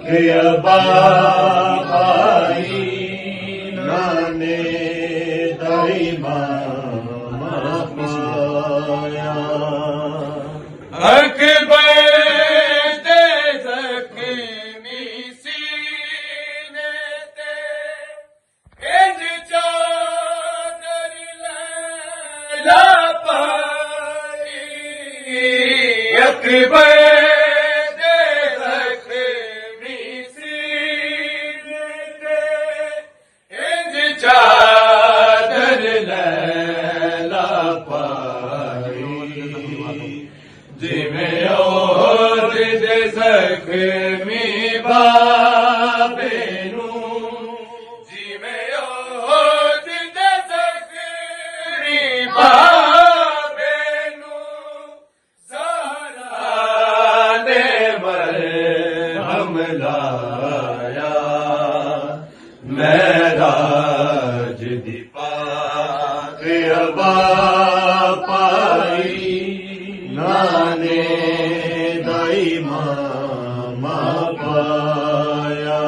ਅਬਾ ਪਾਈ ਨਾਨੇ ਦਾਈ ਮਾਂ ਪਾਇਆ ਅਕਬਰ ਦੇ ਜ਼ਖਮੀ ਸੀਨੇ ਤੇ ਇੰਜ ਚਾਦਰ ਲੈ ਪਾਈ ਅਕਬਰ ਦੇ ਜ਼ਖਮੀ ਸੀਨੇ ਤੇ ਇੰਜ ਚਾਦਰ ਲੈ ਪਾਈ ਜਿਵੇਂ ਔਰ ਦੇ ਜ਼ਖਮੀ ਬਾਬੇ ਨੂੰ ਜਿਵੇਂ ਔਰ ਦੇ ਜ਼ਖਮੀ ਬਾਬੇ ਨੂੰ ਜ਼ਹਰਾ ਨੇ ਮਰਹਮ ਲਾਇਆ ਮੈਰਾਜ ਦੀ ਪਾਕ ਅਬਾ ਪਾਈ ਨਾਨੇ ਦਾਈ ਮਾਂ ਪਾਇਆ